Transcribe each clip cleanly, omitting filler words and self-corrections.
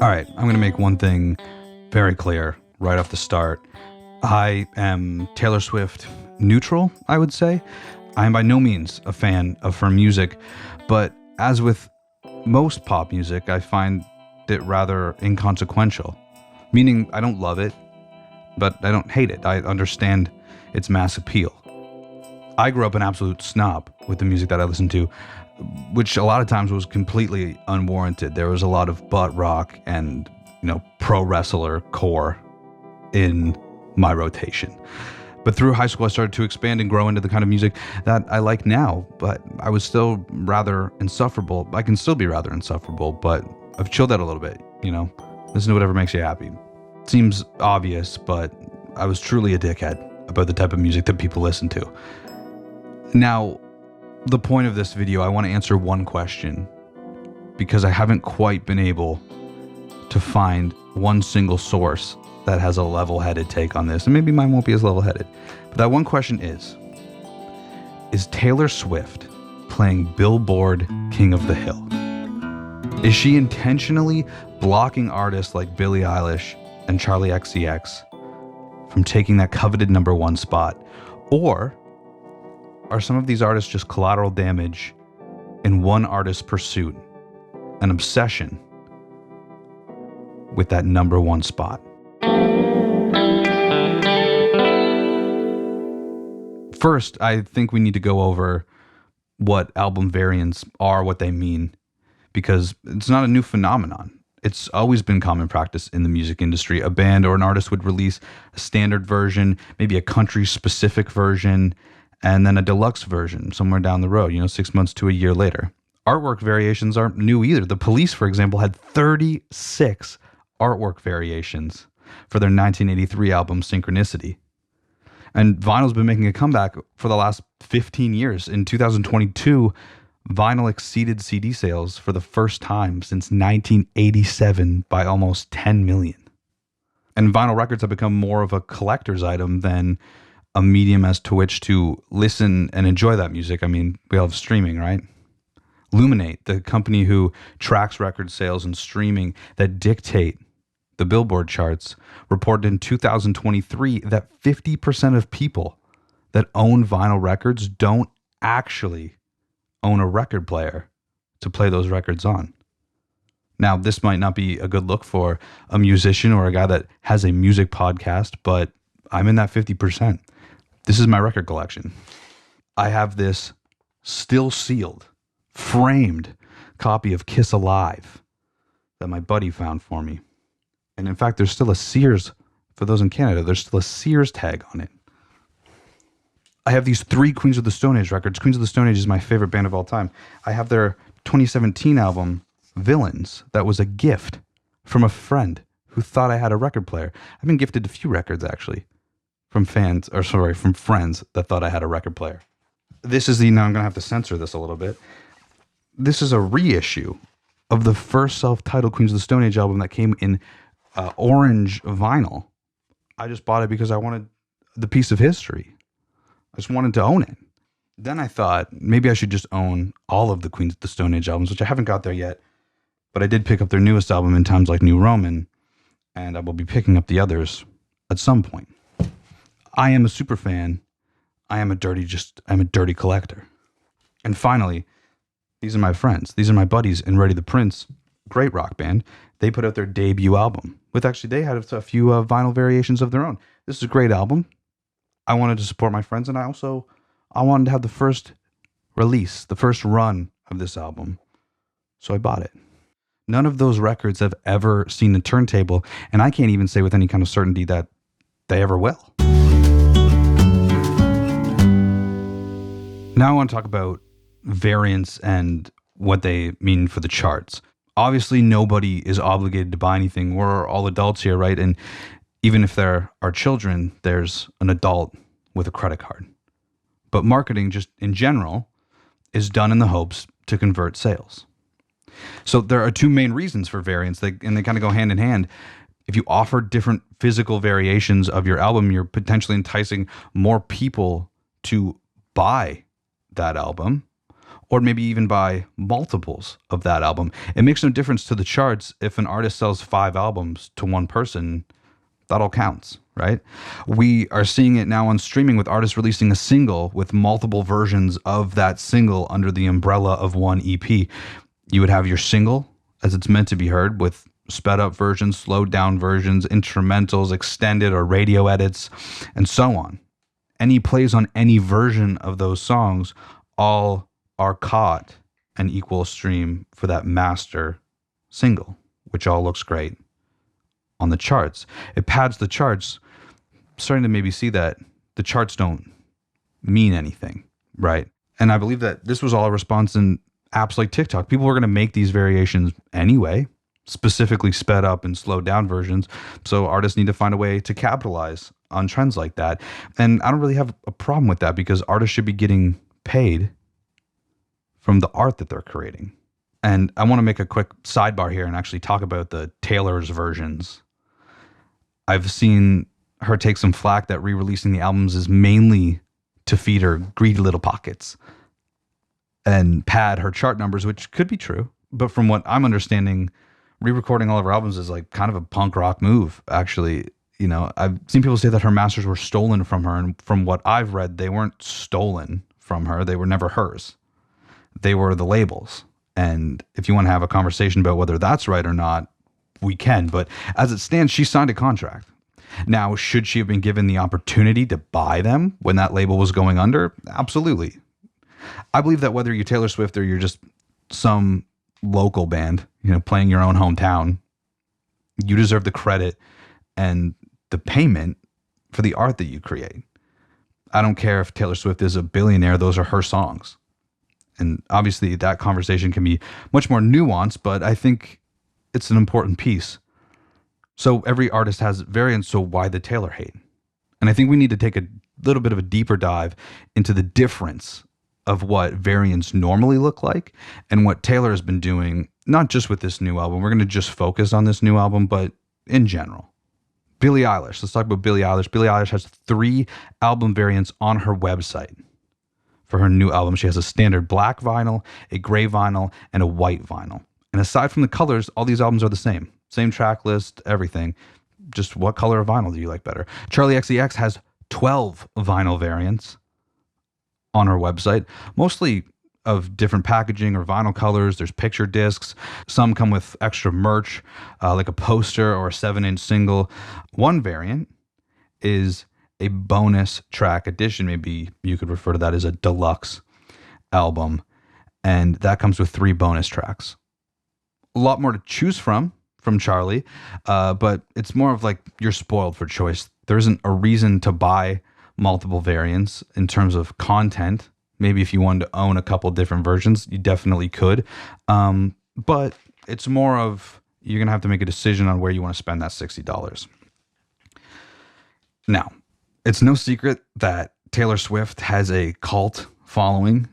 All right, I'm going to make one thing very clear right off the start. I am Taylor Swift neutral, I would say. I am by no means a fan of her music, but as with most pop music, I find it rather inconsequential. Meaning, I don't love it, but I don't hate it. I understand its mass appeal. I grew up an absolute snob with the music that I listened to, which a lot of times was completely unwarranted. There was a lot of butt rock and, pro wrestler core in my rotation. But through high school, I started to expand and grow into the kind of music that I like now, but I was still rather insufferable. I can still be rather insufferable, but I've chilled out a little bit, listen to whatever makes you happy. Seems obvious, but I was truly a dickhead about the type of music that people listen to. Now, the point of this video, I want to answer one question because I haven't quite been able to find one single source that has a level-headed take on this, and maybe mine won't be as level-headed. But that one question is Taylor Swift playing Billboard King of the Hill? Is she intentionally blocking artists like Billie Eilish and Charlie XCX from taking that coveted #1 spot? Or are some of these artists just collateral damage in one artist's pursuit, an obsession with that #1 spot? First, I think we need to go over what album variants are, what they mean, because it's not a new phenomenon. It's always been common practice in the music industry. A band or an artist would release a standard version, maybe a country-specific version, and then a deluxe version somewhere down the road, 6 months to a year later. Artwork variations aren't new either. The Police, for example, had 36 artwork variations for their 1983 album Synchronicity. And vinyl's been making a comeback for the last 15 years. In 2022, vinyl exceeded CD sales for the first time since 1987 by almost 10 million. And vinyl records have become more of a collector's item than a medium as to which to listen and enjoy that music. I mean, we all have streaming, right? Luminate, the company who tracks record sales and streaming that dictate the Billboard charts, reported in 2023 that 50% of people that own vinyl records don't actually own a record player to play those records on. Now, this might not be a good look for a musician or a guy that has a music podcast, but I'm in that 50%. This is my record collection. I have this still sealed, framed copy of Kiss Alive that my buddy found for me. And in fact, there's still a Sears, for those in Canada, there's still a Sears tag on it. I have these 3 Queens of the Stone Age records. Queens of the Stone Age is my favorite band of all time. I have their 2017 album, Villains, that was a gift from a friend who thought I had a record player. I've been gifted a few records, actually, from friends that thought I had a record player. This is now I'm going to have to censor this a little bit. This is a reissue of the first self-titled Queens of the Stone Age album that came in orange vinyl. I just bought it because I wanted the piece of history. I just wanted to own it. Then I thought maybe I should just own all of the Queens of the Stone Age albums, which I haven't got there yet. But I did pick up their newest album, In Times Like New Roman, and I will be picking up the others at some point. I am a super fan. I'm a dirty collector. And finally, these are my friends. These are my buddies in Ready the Prince, great rock band. They put out their debut album they had a few vinyl variations of their own. This is a great album. I wanted to support my friends, and I wanted to have the first release, the first run of this album. So I bought it. None of those records have ever seen a turntable, and I can't even say with any kind of certainty that they ever will. Now I want to talk about variants and what they mean for the charts. Obviously, nobody is obligated to buy anything. We're all adults here, right? And even if there are children, there's an adult with a credit card. But marketing, just in general, is done in the hopes to convert sales. So there are 2 main reasons for variants, and they kind of go hand in hand. If you offer different physical variations of your album, you're potentially enticing more people to buy that album. or maybe even buy multiples of that album. It makes no difference to the charts if an artist sells 5 albums to one person. That all counts, right? We are seeing it now on streaming with artists releasing a single with multiple versions of that single under the umbrella of one EP. You would have your single as it's meant to be heard, with sped up versions, slowed down versions, instrumentals, extended or radio edits, and so on. Any plays on any version of those songs all are caught an equal stream for that master single, which all looks great on the charts. It pads the charts. Starting to maybe see that the charts don't mean anything, right? And I believe that this was all a response in apps like TikTok. People were going to make these variations anyway, specifically sped up and slowed down versions. So artists need to find a way to capitalize on trends like that. And I don't really have a problem with that, because artists should be getting paid from the art that they're creating. And I want to make a quick sidebar here and actually talk about the Taylor's versions. I've seen her take some flack that re-releasing the albums is mainly to feed her greedy little pockets and pad her chart numbers, which could be true. But from what I'm understanding, re-recording all of her albums is like kind of a punk rock move, actually. You know, I've seen people say that her masters were stolen from her, and from what I've read, they weren't stolen from her. They were never hers. They were the labels. And if you want to have a conversation about whether that's right or not, we can. But as it stands, she signed a contract. Now, should she have been given the opportunity to buy them when that label was going under? Absolutely. I believe that whether you're Taylor Swift or you're just some local band, you know, playing your own hometown, you deserve the credit and the payment for the art that you create. I don't care if Taylor Swift is a billionaire, those are her songs. And obviously that conversation can be much more nuanced, but I think it's an important piece. So every artist has variants, so why the Taylor hate? And I think we need to take a little bit of a deeper dive into the difference of what variants normally look like and what Taylor has been doing, not just with this new album. We're going to just focus on this new album, but in general. Billie Eilish. Let's talk about Billie Eilish. Billie Eilish has 3 album variants on her website for her new album. She has a standard black vinyl, a gray vinyl, and a white vinyl. And aside from the colors, all these albums are the same. Same track list, everything. Just what color of vinyl do you like better? Charli XCX has 12 vinyl variants on her website, mostly of different packaging or vinyl colors. There's picture discs. Some come with extra merch, like a poster or a 7-inch single. One variant is a bonus track edition. Maybe you could refer to that as a deluxe album. And that comes with 3 bonus tracks. A lot more to choose from Charli, but it's more of like you're spoiled for choice. There isn't a reason to buy multiple variants in terms of content. Maybe if you wanted to own a couple different versions, you definitely could. But it's more of you're going to have to make a decision on where you want to spend that $60. Now, it's no secret that Taylor Swift has a cult following.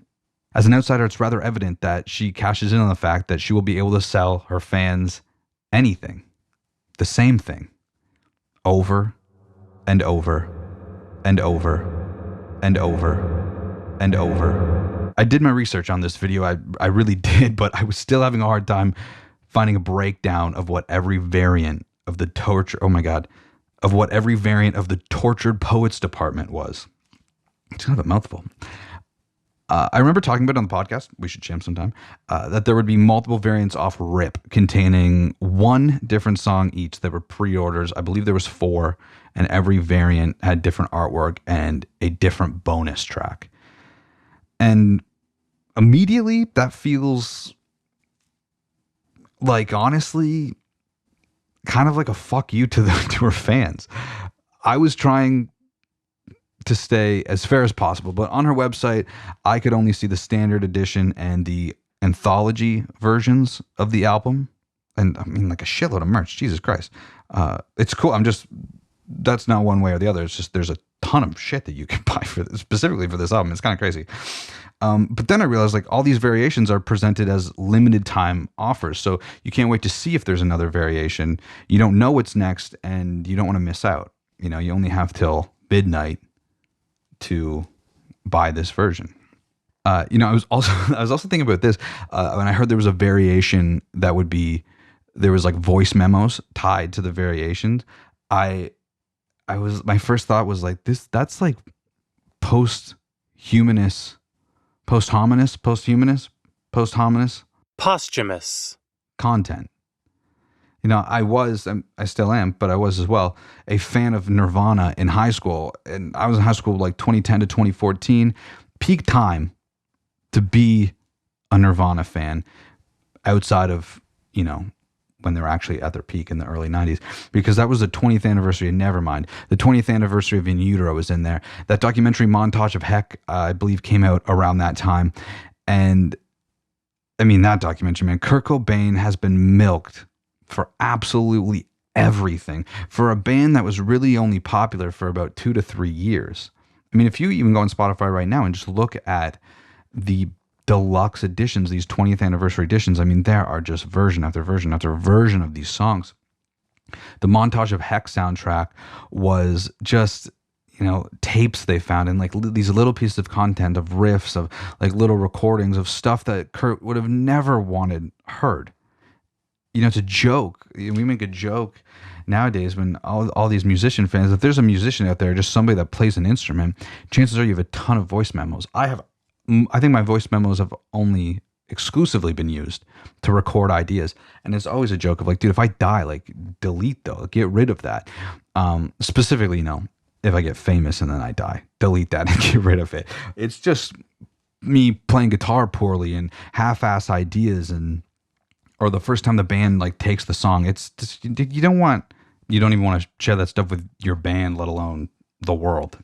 As an outsider, it's rather evident that she cashes in on the fact that she will be able to sell her fans anything, the same thing, over and over and over and over and over. I did my research on this video. I really did, but I was still having a hard time finding a breakdown of what every variant of the of what every variant of the Tortured Poets Department was. It's kind of a mouthful. I remember talking about it on the podcast, we should jam sometime, that there would be multiple variants off rip containing 1 different song each that were pre-orders. I believe there was 4, and every variant had different artwork and a different bonus track. And immediately that feels like, honestly, kind of like a fuck you to her fans. I was trying to stay as fair as possible, but on her website, I could only see the standard edition and the anthology versions of the album. And I mean, like a shitload of merch. Jesus Christ. It's cool. That's not one way or the other. It's just, there's a ton of shit that you can buy specifically for this album. It's kind of crazy. But then I realized like all these variations are presented as limited time offers. So you can't wait to see if there's another variation. You don't know what's next and you don't want to miss out. You know, you only have till midnight to buy this version. I was also I was also thinking about this when I heard there was a variation that would be there was like voice memos tied to the variations. I I was my first thought was like this. That's like post-humanist, post-hominous Posthumous. content. I still am, but I was as well, a fan of Nirvana in high school. And I was in high school like 2010 to 2014, peak time to be a Nirvana fan outside of, when they were actually at their peak in the early 90s, because that was the 20th anniversary of Nevermind. The 20th anniversary of In Utero was in there. That documentary Montage of Heck, I believe, came out around that time. And I mean, that documentary, man, Kurt Cobain has been milked for absolutely everything for a band that was really only popular for about 2 to 3 years. I mean, if you even go on Spotify right now and just look at the deluxe editions, these 20th anniversary editions, I mean, there are just version after version after version of these songs. The Montage of Heck soundtrack was just, tapes they found and like these little pieces of content, of riffs, of like little recordings of stuff that Kurt would have never wanted heard. It's a joke. We make a joke nowadays when all these musician fans, if there's a musician out there, just somebody that plays an instrument, chances are you have a ton of voice memos. I think my voice memos have only exclusively been used to record ideas. And it's always a joke of like, dude, if I die, like delete though, get rid of that. Specifically, if I get famous and then I die, delete that and get rid of it. It's just me playing guitar poorly and half-ass ideas or the first time the band like takes the song. It's just, you don't even want to share that stuff with your band, let alone the world,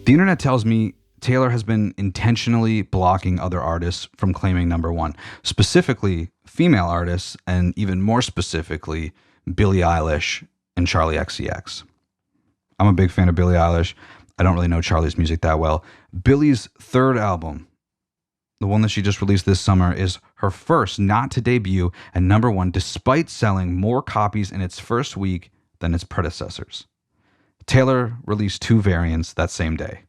The internet tells me Taylor has been intentionally blocking other artists from claiming number one, specifically female artists, and even more specifically, Billie Eilish and Charli XCX. I'm a big fan of Billie Eilish. I don't really know Charli's music that well. Billie's third album, the one that she just released this summer, is her first not to debut at number one, despite selling more copies in its first week than its predecessors. Taylor released 2 variants that same day.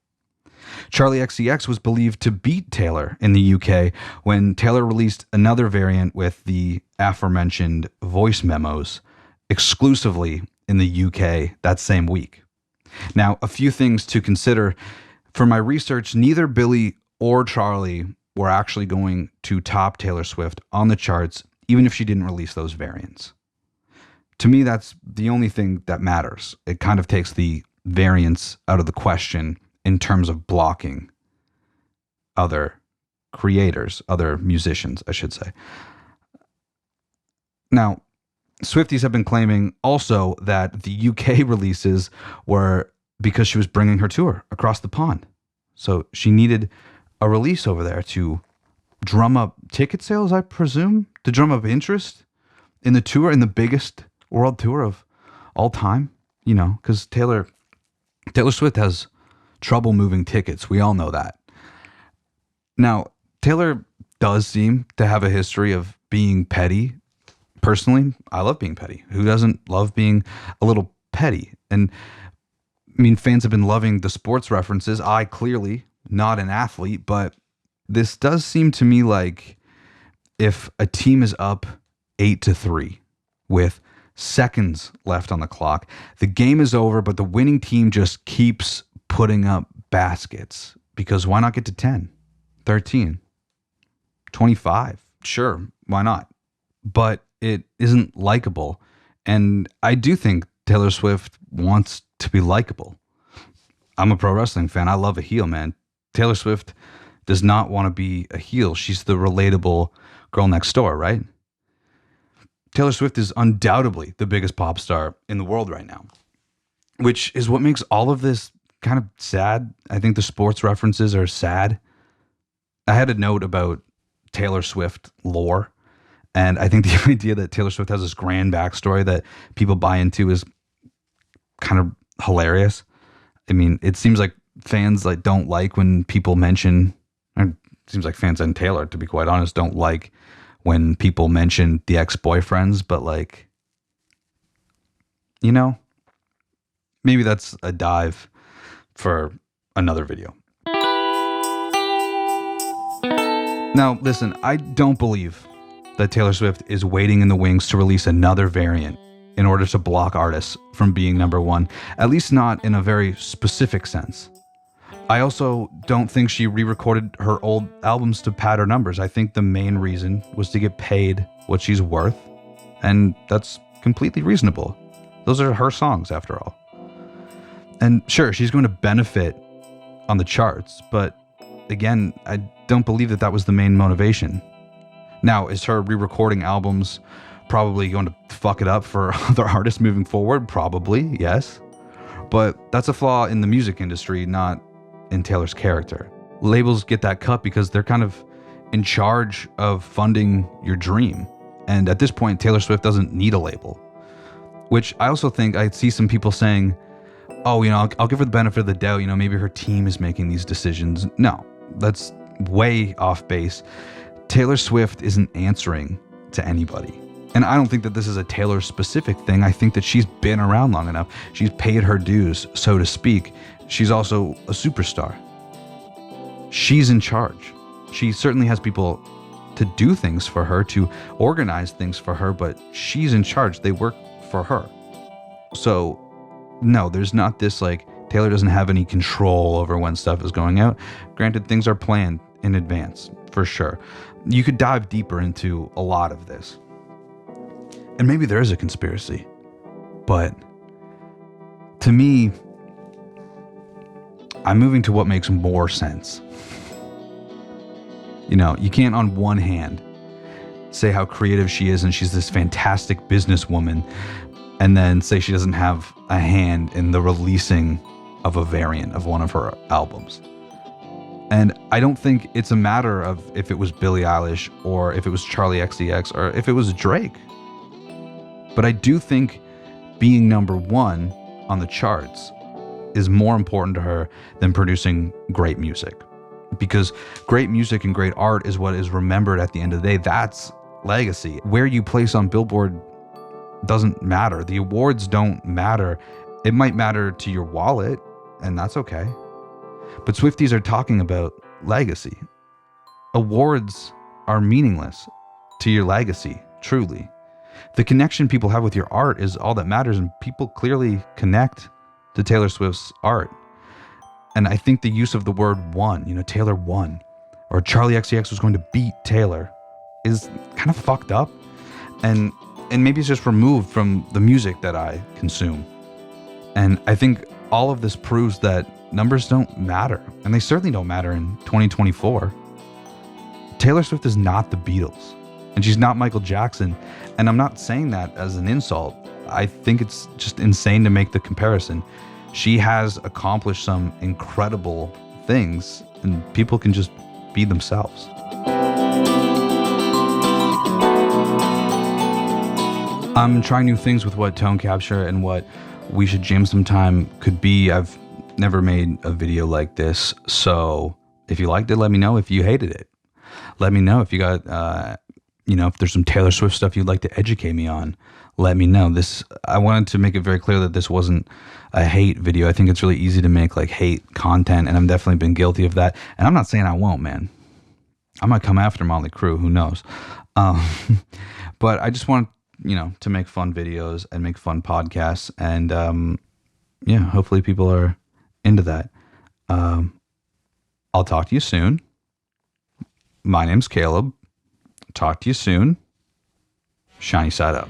Charli XCX was believed to beat Taylor in the UK when Taylor released another variant with the aforementioned voice memos exclusively in the UK that same week. Now, a few things to consider. For my research, neither Billie or Charli were actually going to top Taylor Swift on the charts, even if she didn't release those variants. To me, that's the only thing that matters. It kind of takes the variants out of the question in terms of blocking other creators, other musicians, I should say. Now, Swifties have been claiming also that the UK releases were because she was bringing her tour across the pond. So she needed a release over there to drum up ticket sales, I presume, to drum up interest in the tour, in the biggest world tour of all time, because Taylor Swift has trouble moving tickets. We all know that. Now, Taylor does seem to have a history of being petty. Personally, I love being petty. Who doesn't love being a little petty? And I mean, fans have been loving the sports references. I clearly not an athlete, but this does seem to me like if a team is up 8-3 with seconds left on the clock, the game is over, but the winning team just keeps putting up baskets, because why not get to 10, 13, 25? Sure, why not? But it isn't likable. And I do think Taylor Swift wants to be likable. I'm a pro wrestling fan. I love a heel, man. Taylor Swift does not want to be a heel. She's the relatable girl next door, right? Taylor Swift is undoubtedly the biggest pop star in the world right now, which is what makes all of this kind of sad. I think the sports references are sad. I had a note about Taylor Swift lore, and I think the idea that Taylor Swift has this grand backstory that people buy into is kind of hilarious. I mean, it seems like fans like don't like when people mention, or it seems like fans and Taylor, to be quite honest, don't like when people mention the ex-boyfriends, but like, maybe that's a dive for another video. Now, listen, I don't believe that Taylor Swift is waiting in the wings to release another variant in order to block artists from being number one, at least not in a very specific sense. I also don't think she re-recorded her old albums to pad her numbers. I think the main reason was to get paid what she's worth, and that's completely reasonable. Those are her songs, after all. And sure, she's going to benefit on the charts, but again, I don't believe that that was the main motivation. Now, is her re-recording albums probably going to fuck it up for other artists moving forward? Probably, yes. But that's a flaw in the music industry, not in Taylor's character. Labels get that cut because they're kind of in charge of funding your dream. And at this point, Taylor Swift doesn't need a label. Which I also think I see some people saying, oh, I'll give her the benefit of the doubt. Maybe her team is making these decisions. No, that's way off base. Taylor Swift isn't answering to anybody. And I don't think that this is a Taylor specific thing. I think that she's been around long enough. She's paid her dues, so to speak. She's also a superstar. She's in charge. She certainly has people to do things for her, to organize things for her, but she's in charge. They work for her. So no, there's not this Taylor doesn't have any control over when stuff is going out. Granted, things are planned in advance, for sure. You could dive deeper into a lot of this. And maybe there is a conspiracy. But to me, I'm moving to what makes more sense. You can't on one hand say how creative she is and she's this fantastic businesswoman, and then say she doesn't have a hand in the releasing of a variant of one of her albums. And I don't think it's a matter of if it was Billie Eilish or if it was Charlie XCX or if it was Drake. But I do think being number one on the charts is more important to her than producing great music. Because great music and great art is what is remembered at the end of the day. That's legacy. Where you place on Billboard doesn't matter. The awards don't matter. It might matter to your wallet, and that's okay. But Swifties are talking about legacy. Awards are meaningless to your legacy, truly. The connection people have with your art is all that matters, and people clearly connect to Taylor Swift's art. And I think the use of the word won, Taylor won, or Charlie XCX was going to beat Taylor, is kind of fucked up. And maybe it's just removed from the music that I consume. And I think all of this proves that numbers don't matter. And they certainly don't matter in 2024. Taylor Swift is not the Beatles. And she's not Michael Jackson. And I'm not saying that as an insult. I think it's just insane to make the comparison. She has accomplished some incredible things, and people can just be themselves. I'm trying new things with what tone capture and what We Should Jam Sometime could be. I've never made a video like this, so if you liked it, let me know. If you hated it, let me know. If you got, if there's some Taylor Swift stuff you'd like to educate me on, let me know. I wanted to make it very clear that this wasn't a hate video. I think it's really easy to make hate content, and I've definitely been guilty of that. And I'm not saying I won't, man. I might come after Motley Crue, who knows? But I just want to make fun videos and make fun podcasts, and hopefully people are into that. I'll talk to you soon. My name's Caleb. Talk to you soon. Shiny side up.